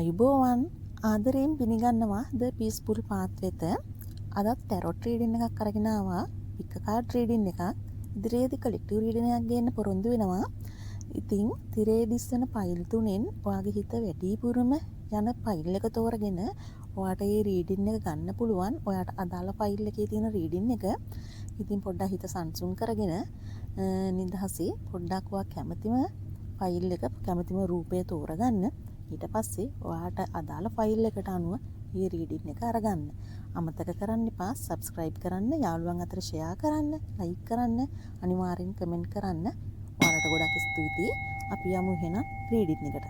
ආයුබෝවන් ආදරයෙන් පිළිගන්නවා ද පීස්පුල් පාත් වෙත. අදත් ටැරොට් රීඩින් එකක් අරගෙන ආවා. පික් කාඩ් රීඩින් එකක්. ඉදිරියේදී කලෙක්ටිව් රීඩින් එකක් ගේන්න පොරොන්දු වෙනවා. ඉතින් තිරේ දිස්සන පයිල් තුනෙන් ඔයාගේ හිත වැඩිපුරම යන පයිල් එක තෝරගෙන ඔයාට මේ රීඩින් එක ගන්න පුළුවන්. ඔයාට අදාළ ෆයිල් එකේ තියෙන රීඩින් එක. ඉතින් පොඩ්ඩක් හිත සංසුන් කරගෙන නිදහසේ පොඩ්ඩක් ඔයා කැමතිම ෆයිල් එක කැමතිම රූපය තෝරගන්න. ඊට පස්සේ ඔයාට අදාළ ෆයිල් එකට අනුව මේ රීඩින් එක අරගන්න. අමතක කරන්න එපා සබ්ස්ක්‍රයිබ් කරන්න, යාළුවන් අතර ෂෙයා කරන්න, ලයික් කරන්න, අනිවාර්යෙන් කමෙන්ට් කරන්න. ඔයාලට ගොඩක් ස්තුතියි. අපි යමු එහෙනම් රීඩින් එකට.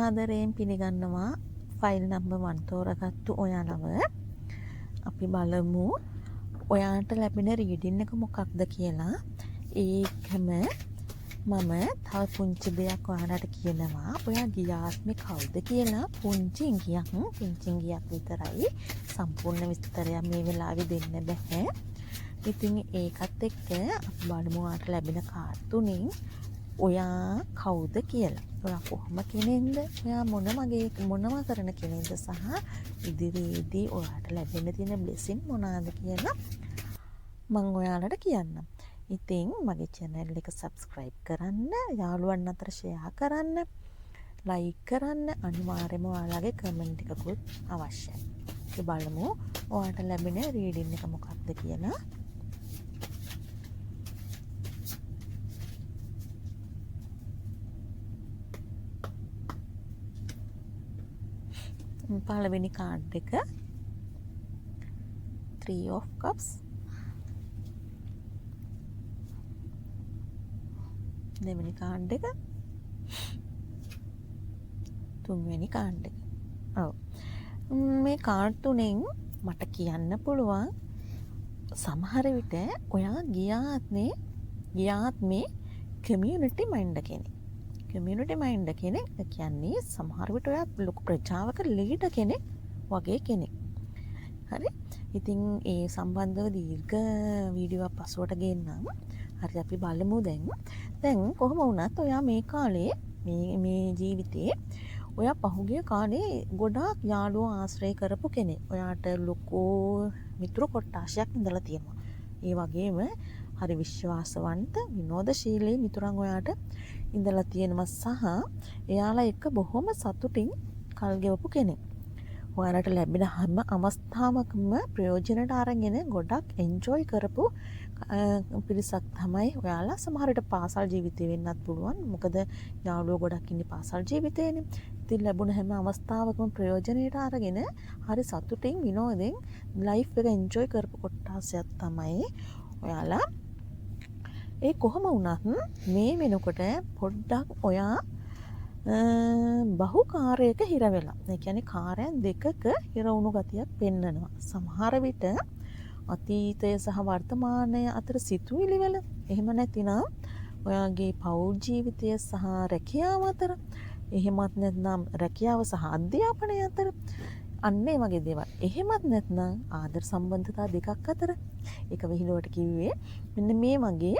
ආදරයෙන් පිළිගන්නවා ෆයිල් නම්බර් 1 තෝරගත්තු ඔයාලව. අපි බලමු ඔයාට ලැබෙන රීඩින් එක මොකක්ද කියලා. ඒකම මම තව පුංචි දෙයක් ඔයාලට කියනවා. ඔයා ගියාත්මේ කවුද කියලා පුංචි ඉඟියක් විතරයි. සම්පූර්ණ විස්තරය මේ වෙලාවේ දෙන්න බෑ. ඉතින් ඒකත් එක්ක අපි බලමු ඔයාට ලැබෙන කාඩ් තුنين ඔයා කවුද කියලා. ඔයා කොහොම කෙනෙක්ද? ඔයා මොනම කරන කෙනෙක්ද සහ ඉදිරියේදී ඔයාට ලැබෙන්න තියෙන බ්ලෙසින් මොනවාද කියලා මම ඔයාලට කියන්නම්. ඉතින් මගේ channel එක subscribe කරන්න, යාළුවන් අතර share කරන්න, like කරන්න, අනිවාර්යයෙන්ම ඔයාලගේ comment එකකුත් අවශ්‍යයි. අපි බලමු ඔයාට ලැබෙන reading එක මොකක්ද කියලා. පළවෙනි කාඩ් එක 3 of cups. දෙවෙනි කාඩ් එක තුන්වෙනි කාඩ් එක. ඔව්. මේ කාඩ් තුනෙන් මට කියන්න පුළුවන් සමහර විට ඔයා ගියාත්මේ කමියුනිටි මයින්ඩ් කෙනෙක්. කමියුනිටි මයින්ඩ් කෙනෙක් කියන්නේ සමහර විට ඔයා ලොකු ප්‍රජාවක ලීඩර් කෙනෙක් වගේ කෙනෙක්. හරි? ඉතින් ඒ සම්බන්ධව දීර්ඝ වීඩියෝවක් පසුවට ගෙන්නම්. හරි අපි බලමු දැන් කොහොම වුණත් ඔයා මේ කාලේ මේ ජීවිතේ ඔයා පහුගිය කාලේ ගොඩාක් යාළුවෝ ආශ්‍රය කරපු කෙනෙක්. ඔයාට ලොකු මිතුරු කොට්ටාශයක් ඉඳලා තියෙනවා. ඒ වගේම හරි විශ්වාසවන්ත විනෝදශීලී මිතුරන් ඔයාට ඉඳලා තියෙනවා සහ එයාලා එක්ක බොහොම සතුටින් කල් ගෙවපු කෙනෙක්. ඔයාලට ලැබෙන හැම අවස්ථාවකම ප්‍රයෝජනට අරගෙන ගොඩක් එන්ජොයි කරපු පිරිසක් තමයි ඔයාලා. සමහර විට පාසල් ජීවිතේ වෙන්නත් පුළුවන්. මොකද යාළුවෝ ගොඩක් ඉන්නේ පාසල් ජීවිතේනේ. ඉතින් ලැබුණ හැම අවස්ථාවකම ප්‍රයෝජනයට අරගෙන හරි සතුටින් විනෝදෙන් ලයිෆ් එක එන්ජොයි කරපු කොටසක් තමයි ඔයාලා. ඒ කොහොම වුණත් මේ වෙනකොට පොඩ්ඩක් ඔයා බහුකාර්යයක හිර වෙලා. ඒ කියන්නේ කාර්යයන් දෙකක හිර වුණු ගතියක් පෙන්නනවා. සමහර විට අතීතය සහ වර්තමානය අතර සිතුවිලි වල එහෙම නැතිනම් ඔයාගේ පෞල් ජීවිතය සහ රැකියාව අතර, එහෙමත් නැත්නම් රැකියාව සහ අධ්‍යාපනය අතර, අන්න ඒ වගේ දේවල්. එහෙමත් නැත්නම් ආදර සම්බන්ධතා දෙකක් අතර. ඒක විහිළුවට කිව්වේ මෙන්න මේ වගේ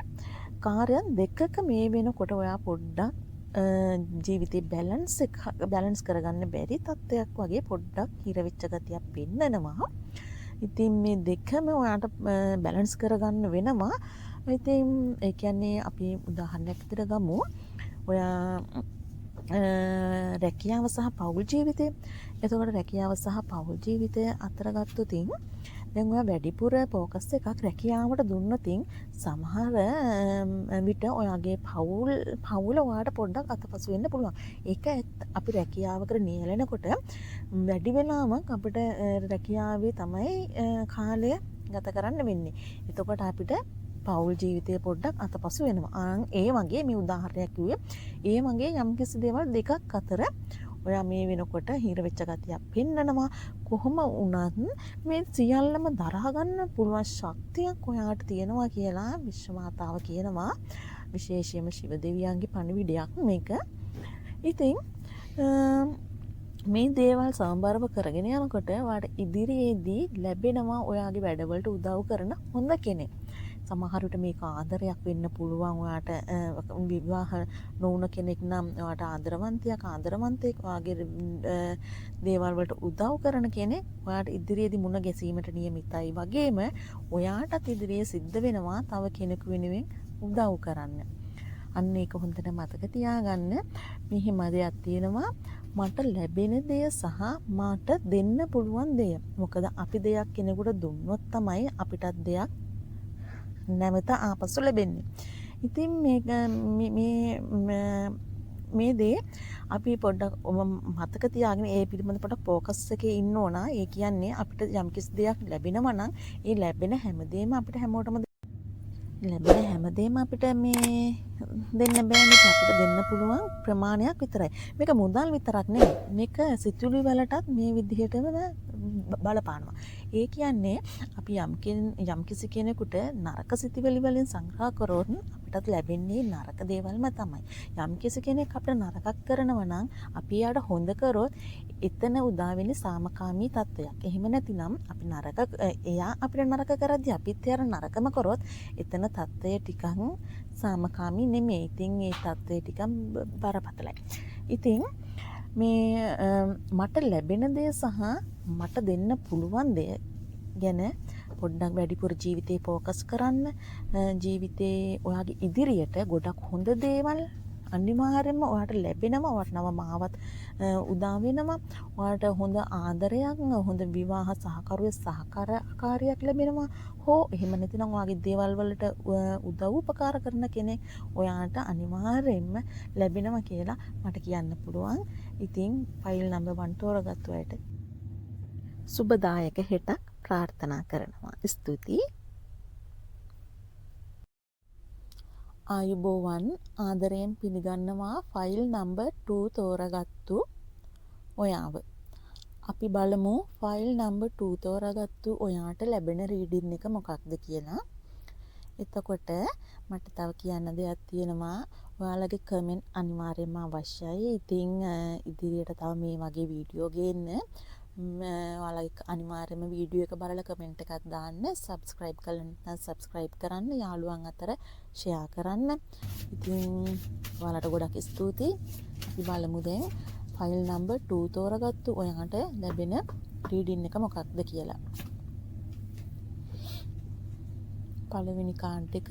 කාර්යයන් දෙකක මේ වෙනකොට ඔයා පොඩ්ඩක් ජීවිතේ බැලන්ස් කරගන්න බැරි තත්ත්වයක් වගේ පොඩ්ඩක් හිර වෙච්ච ගතියක් පෙන්නනවා. ඉතින් මේ දෙකම ඔයාට බැලන්ස් කරගන්න වෙනවා. ඉතින් ඒ කියන්නේ අපි උදාහරණයක් විදිහට ගමු. ඔයා රැකියාව සහ පෞල් ජීවිතය. එතකොට රැකියාව සහ පෞල් ජීවිතය අතර ගත්තොතින් දැන් ඔයා වැඩිපුර ફોකස් එකක් රැකියාවට දුන්නොතින් සමහර විට ඔයාගේ පෞල ඔයාට පොඩ්ඩක් අතපසු වෙන්න පුළුවන්. ඒක අපි රැකියාවකට නියැලෙනකොට වැඩි වෙලාවක් අපිට රැකියාවේ තමයි කාලය ගත කරන්න වෙන්නේ. එතකොට අපිට පෞල් ජීවිතය පොඩ්ඩක් අතපසු වෙනවා. ඒ වගේ මේ උදාහරණයක් කිව්වේ. ඒ වගේ යම්කිසි දේවල් දෙකක් අතර ඔයා මේ වෙනකොට හිර වෙච්ච ගතියක් පෙන්නනවා. කොහොම වුණත් මේ සියල්ලම දරා ගන්න පුළුවන් ශක්තියක් ඔයාට තියෙනවා කියලා විශ්වමාතාව කියනවා. විශේෂයෙන්ම ශිව දෙවියන්ගේ පණිවිඩයක් මේක. ඉතින් මේ දේවල් සමබරව කරගෙන යනකොට ඔයාට ඉදිරියේදී ලැබෙනවා ඔයාගේ වැඩවලට උදව් කරන හොඳ කෙනෙක්. සමහර විට මේක ආදරයක් වෙන්න පුළුවන්. ඔයාට විවාහ නොවුන කෙනෙක් නම් ඔයාට ආදරවන්තයෙක් ආදරවන්තයෙක් වාගේ දේවල් වලට උදව් කරන කෙනෙක් ඔයාට ඉදිරියේදී මුණ ගැසීමට නියමිතයි. වගේම ඔයාටත් ඉදිරියේ සිද්ධ වෙනවා තව කෙනෙකු වෙනුවෙන් උදව් කරන්න. අන්න ඒක හොඳට මතක තියාගන්න. මෙහෙම දෙයක් තියෙනවා මට ලැබෙන දෙය සහ මට දෙන්න පුළුවන් දෙය. මොකද අපි දෙයක් කෙනෙකුට දුන්නොත් තමයි අපිටත් දෙයක් නැවත ආපසු ලැබෙන්නේ. ඉතින් මේ දේ අපි පොඩ්ඩක් මතක තියාගෙන ඒ පිළිබඳ පොඩ්ඩක් ફોකස් එකේ ඉන්න ඕන. ඒ කියන්නේ අපිට යම්කිසි දෙයක් ලැබෙනවා නම් ඒ ලැබෙන හැමදේම අපිට හැමෝටම ලැබෙන හැමදේම අපිට මේ දෙන්න බෑනේ. අපිට දෙන්න පුළුවන් ප්‍රමාණයක් විතරයි. මේක මුදල් විතරක් නෙවෙයි. මේක සිතුවිලි වලටත් මේ විදිහටම බලපානවා. ඒ කියන්නේ අපි යම්කිසි කෙනෙකුට නරක සිතුවිලි වලින් සංග්‍රහ කරොත් අපිටත් ලැබෙන්නේ නරක දේවල්ම තමයි. යම්කිසි කෙනෙක් අපිට නරකක් කරනවා නම් අපි යාට හොඳ කරොත් එතන උදා වෙන්නේ සාමකාමී තත්වයක්. එහෙම නැතිනම් අපි එයා අපිට නරක කරද්දී අපිත් එයාට නරකම කරොත් එතන තත්වය ටිකක් සාමකාමී නෙමෙයි. ඉතින් ඒ තත්වය ටිකක් බරපතලයි. ඉතින් මේ මට ලැබෙන දේ සහ මට දෙන්න පුළුවන් දේ ගැන පොඩ්ඩක් වැඩිපුර ජීවිතේ ફોකස් කරන්න. ජීවිතේ ඔයාගේ ඉදිරියට ගොඩක් හොඳ දේවල් අනිවාර්යයෙන්ම ඔයාට ලැබෙනවා. ඔයාට නව මාවත් උදා වෙනවා. ඔයාට හොඳ ආදරයක්, හොඳ විවාහ සහකාරියක් ලැබෙනවා. හෝ එහෙම නැතිනම් ඔයාගේ දේවල් වලට උදව් උපකාර කරන කෙනෙක් ඔයාට අනිවාර්යයෙන්ම ලැබෙනවා කියලා මට කියන්න පුළුවන්. ඉතින් ෆයිල් නම්බර් 1 තෝරගත්තු අයට සුබදායක හෙටක් ප්‍රාර්ථනා කරනවා. ස්තුතියි. ආයුබෝවන්. ආදරයෙන් පිළිගන්නවා ෆයිල් නම්බර් 2 තෝරගත්තු ඔයාව. අපි බලමු ෆයිල් නම්බර් 2 තෝරගත්තු ඔයාට ලැබෙන රීඩින් එක මොකක්ද කියලා. එතකොට මට තව කියන්න දෙයක් තියෙනවා. ඔයාලගේ කමෙන්ට් අනිවාර්යයෙන්ම අවශ්‍යයි. ඉතින් ඉදිරියට තව මේ වගේ වීඩියෝ ගේන්න ඔයාලගේ අනිවාර්යයෙන්ම වීඩියෝ එක බලලා කමෙන්ට් එකක් දාන්න. සබ්ස්ක්‍රයිබ් කරලා නැත්නම් සබ්ස්ක්‍රයිබ් කරන්න. යාළුවන් අතර ෂෙයා කරන්න. ඉතින් ඔයාලට ගොඩක් ස්තුතියි. අපි බලමු දැන් ෆයිල් නම්බර් 2 තෝරගත්තු ඔයාට ලැබෙන රීඩින් එක මොකක්ද කියලා. පළවෙනි කාඩ් එක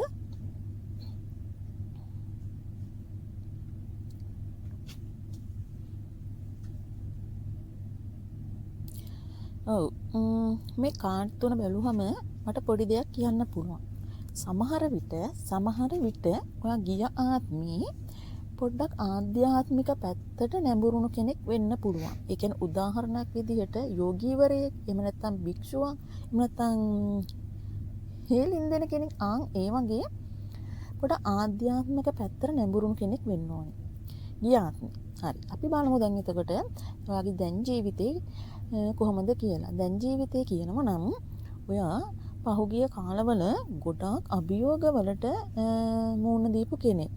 මේ කාඩ් තුන බැලුවම මට පොඩි දෙයක් කියන්න පුළුවන්. සමහර විට ඔයා ගිය ආත්මේ පොඩ්ඩක් ආධ්‍යාත්මික පැත්තට නැඹුරුණු කෙනෙක් වෙන්න පුළුවන්. ඒ කියන්නේ උදාහරණයක් විදිහට යෝගීවරයෙක්, එහෙම නැත්නම් භික්ෂුවක්, එහෙම නැත්නම් හේලින් දෙන කෙනෙක්. ඒ වගේ පොඩ ආධ්‍යාත්මික පැත්තට නැඹුරුණු කෙනෙක් වෙන්න ඕනේ. ගිය ආත්මේ. හරි. අපි බලමු දැන් එතකොට ඔයාගේ දැන් ජීවිතේ කොහොමද කියලා. දැන් ජීවිතේ කියනවා නම් ඔයා පහුගිය කාලවල ගොඩාක් අභියෝගවලට මුහුණ දීපු කෙනෙක්.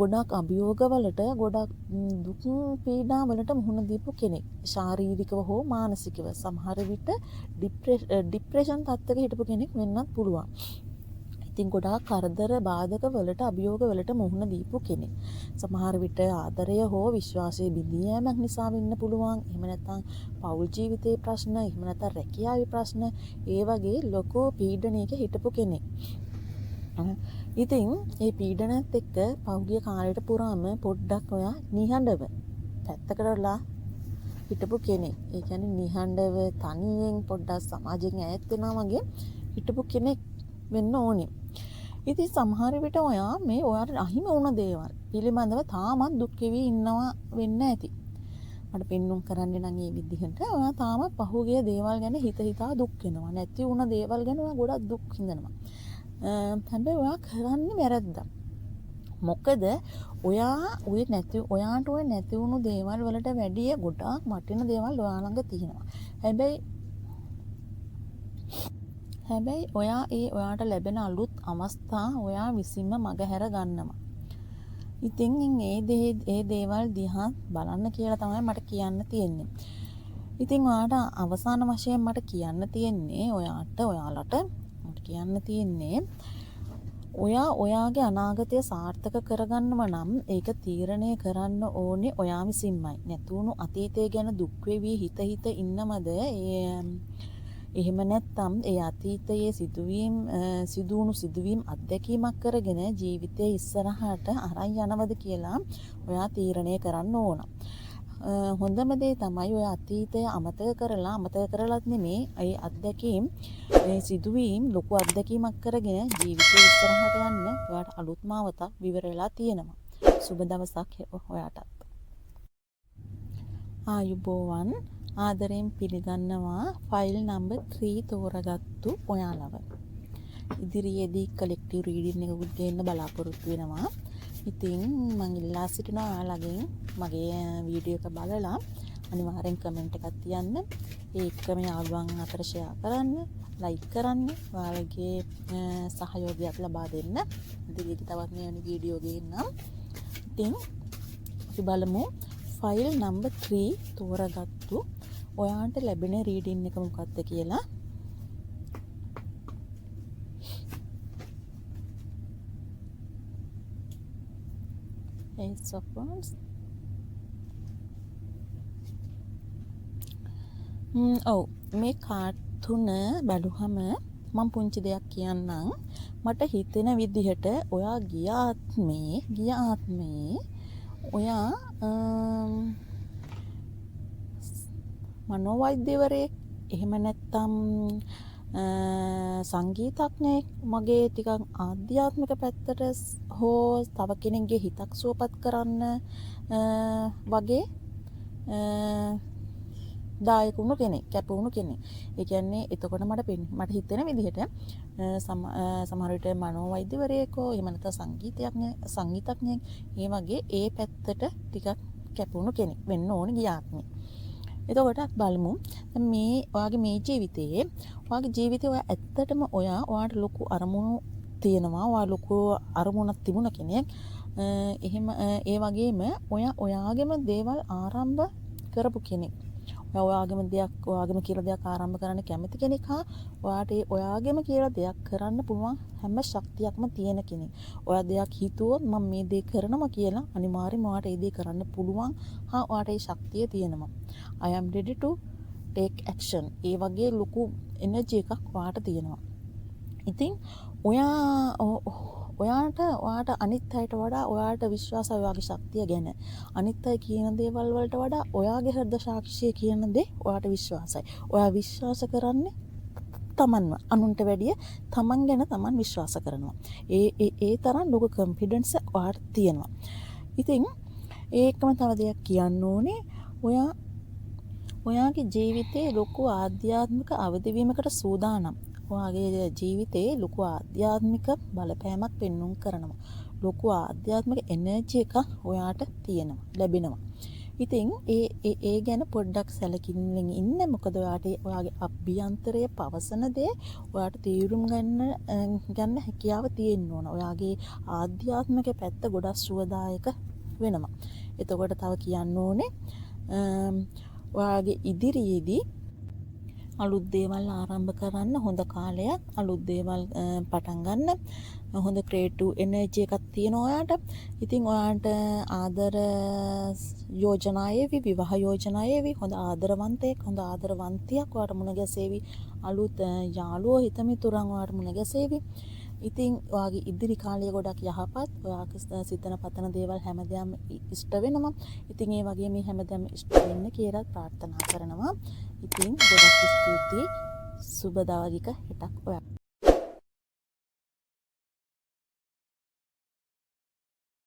ගොඩක් අභියෝගවලට ගොඩක් දුක් පීඩාවලට මුහුණ දීපු කෙනෙක්. ශාරීරිකව හෝ මානසිකව සමහර විට ડિප්‍රෙෂන් තත්ත්වයක හිටපු කෙනෙක් වෙන්නත් පුළුවන්. ඉතින් ගොඩාක් කරදර බාධක වලට අභියෝග වලට මුහුණ දීපු කෙනෙක්. සමහර විට ආදරය හෝ විශ්වාසය බිඳී යෑමක් නිසා වෙන්න පුළුවන්. එහෙම නැත්නම් පෞල් ජීවිතයේ ප්‍රශ්න, එහෙම නැත්නම් රැකියාවේ ප්‍රශ්න, ඒ වගේ ලොකු පීඩනයක හිටපු කෙනෙක්. ඉතින් මේ පීඩනයත් එක්ක පහුගිය කාලයට පුරාම පොඩ්ඩක් ඔයා නිහඬව පැත්තකටලා හිටපු කෙනෙක්. ඒ කියන්නේ නිහඬව තනියෙන් පොඩ්ඩක් සමාජයෙන් ඈත් වෙනවා වගේ හිටපු කෙනෙක් වෙන්න ඕනේ. ඉතින් සමහර විට ඔයා මේ ඔයාට අහිමි වුණ දේවල් පිළිබඳව තාමත් දුක් වෙවි ඉන්නවා වෙන්න ඇති. මට පෙන්නුම් කරන්න නම් මේ විදිහට ඔයා තාමත් පහුගිය දේවල් ගැන හිතා දුක් වෙනවා. නැති වුණ දේවල් ගැන ඔයා ගොඩක් දුක් විඳිනවා. හැබැයි ඔයා කරන්නේ වැරද්දක්. මොකද ඔයාට ඔය නැති වුණු දේවල් වලට වැඩිය ගොඩාක් වටින දේවල් ඔයා ළඟ තියෙනවා. හැබැයි ඔයාට ලැබෙන අලුත් අවස්ථා ඔයා විසින්ම මගහැර ගන්නවා. ඉතින් ඒ දේවල් දිහා බලන්න කියලා තමයි මට කියන්න තියෙන්නේ. ඉතින් ඔයාට අවසාන වශයෙන් මට කියන්න තියෙන්නේ ඔයාලට මට කියන්න තියෙන්නේ ඔයාගේ අනාගතය සාර්ථක කරගන්නව නම් ඒක තීරණය කරන්න ඕනේ ඔයා විසින්මයි. නැතුණු අතීතය ගැන දුක් වෙවි හිත ඉන්නමද එහෙම නැත්නම් ඒ අතීතයේ සිදුවුණු සිදුවීම් අත්දැකීමක් කරගෙන ජීවිතයේ ඉස්සරහට අරන් යනවද කියලා ඔයා තීරණය කරන්න ඕන. හොඳම දේ තමයි ඔය අතීතය අමතක කරලත් නෙමේ ඒ අත්දැකීම් සිදුවීම් ලොකු අත්දැකීමක් කරගෙන ජීවිතේ ඉස්සරහට යන්න ඔයාට අලුත් මාවතක් විවර වෙලා තියෙනවා. සුබ දවසක් ඔයාටත්. ආයුබෝවන් ආදරයෙන් පිළිගන්නවා ෆයිල් නම්බර් 3 තෝරගත්තු ඔයාලව. ඉදිරියේදී කලෙක්ටිව් රීඩින් එකකුත් ගේන්න බලාපොරොත්තු වෙනවා. ඉතින් මම ඉල්ලා සිටිනවා ඔයාලගෙන් මගේ වීඩියෝ එක බලලා අනිවාර්යෙන් කමෙන්ට් එකක් තියන්න. ඒ එක්කම යාළුවන් අතර ෂෙයා කරන්න, ලයික් කරන්න, ඔයාලගේ සහයෝගයක් ලබා දෙන්න. ඉදිරියට තවත් මේ වෙන වීඩියෝ ගේන්නම්. ඉතින් අපි බලමු ෆයිල් නම්බර් 3 තෝරගත්තු ඔයාට ලැබෙන රීඩින් එක මොකක්ද කියලා. Ace of Wands. මේ කාඩ් තුන බලුවම මම පුංචි දෙයක් කියන්නම්. මට හිතෙන විදිහට ඔයා ගිය ආත්මේ ඔයා මනෝවෛද්‍යවරයෙක් එහෙම නැත්නම් සංගීතඥයෙක් මගේ ටිකක් ආධ්‍යාත්මික පැත්තට හෝ තව කෙනෙක්ගේ හිතක් සුවපත් කරන්න වගේ දායක වුණු කෙනෙක්, කැපවුණු කෙනෙක්. ඒ කියන්නේ එතකොට මට හිතෙන විදිහට සමහර විට මනෝවෛද්‍යවරයෙක් හෝ එහෙම නැත්නම් සංගීතඥයෙක් ඒ වගේ ඒ පැත්තට ටිකක් කැපවුණු කෙනෙක් වෙන්න ඕනේ ගිය ආත්මේ. එතකොට බලමු මේ ඔයාගේ ජීවිතේ ඔයා ඇත්තටම ඔයාට ලොකු අරමුණු තියෙනවා. ඔයා ලොකු අරමුණක් තිබුණ කෙනෙක්. එහෙම ඒ වගේම ඔයාගේම දේවල් ආරම්භ කරපු කෙනෙක්. ඔයාගේම කියලා දෙයක් ආරම්භ කරන්න කැමති කෙනෙක් හා ඔයාගේම කියලා දෙයක් කරන්න පුළුවන් හැම ශක්තියක්ම තියෙන කෙනෙක්. ඔයා දෙයක් හිතුවොත් මම මේ දේ කරනවා කියලා අනිවාර්යයෙන්ම ඔයාට ඒ දේ කරන්න පුළුවන් හා ඔයාට ඒ ශක්තිය තියෙනවා. I am ready to take action. ඒ වගේ ලොකු එනර්ජි එකක් ඔයාට තියෙනවා. ඉතින් ඔයාට අනිත් අයට වඩා ඔයාට විශ්වාසයි ඔයාගේ ශක්තිය ගැන. අනිත් අය කියන දේවල් වලට වඩා ඔයාගේ හෘද සාක්ෂිය කියන දේ ඔයාට විශ්වාසයි. ඔයා විශ්වාස කරන්නේ තමන්ව. අනුන්ට වැඩිය තමන් ගැන තමන් විශ්වාස කරනවා. ඒ තරම් ලොකු කොන්ෆිඩන්ස් ඔයාට තියෙනවා. ඉතින් ඒකම තව දෙයක් කියන්න ඕනේ. ඔයාගේ ජීවිතේ ලොකු ආධ්‍යාත්මික අවදිවීමකට සූදානම්. ඔයාගේ ජීවිතේ ලොකු ආධ්‍යාත්මික බලපෑමක් පෙන්වුම් කරනවා. ලොකු ආධ්‍යාත්මික එනර්ජි එකක් ඔයාට තියෙනවා, ලැබෙනවා. ඉතින් ඒ ගැන පොඩ්ඩක් සැලකිල්ලෙන් ඉන්න. මොකද ඔයාගේ අභ්‍යන්තරයේ පවසන දේ ඔයාට තීරුම් ගන්න හැකියාව තියෙන්න ඕන. ඔයාගේ ආධ්‍යාත්මික පැත්ත ගොඩක් සුවදායක වෙනවා. එතකොට තව කියන්න ඕනේ ඔයාගේ ඉදිරියේදී අලුත් දේවල් ආරම්භ කරන්න හොඳ කාලයක්. අලුත් දේවල් පටන් ගන්න හොඳ ක්‍රියේටිව් එනර්ජි එකක් තියෙනවා ඔයාට. ඉතින් ඔයාට ආදර යෝජනා ඒවි, විවාහ යෝජනා ඒවි. හොඳ ආදරවන්තයෙක්, හොඳ ආදරවන්තියක් ඔයාට මුණ ගැසේවි. අලුත් යාළුවෝ හිතමිතුරන් ඔයාට මුණ ගැසේවි. ඉතින් ඔයාගේ ඉදිරි කාලය ගොඩක් යහපත්. ඔයාගේ සිතන පතන දේවල් හැමදේම ඉෂ්ට වෙනවා. ඉතින් ඒ වගේ මේ හැමදේම ඉෂ්ට වෙන්න කියලා ප්‍රාර්ථනා කරනවා. ඉතින් ගොඩක් ස්තුතියි. සුබ දවසක හිටක් ඔයාට.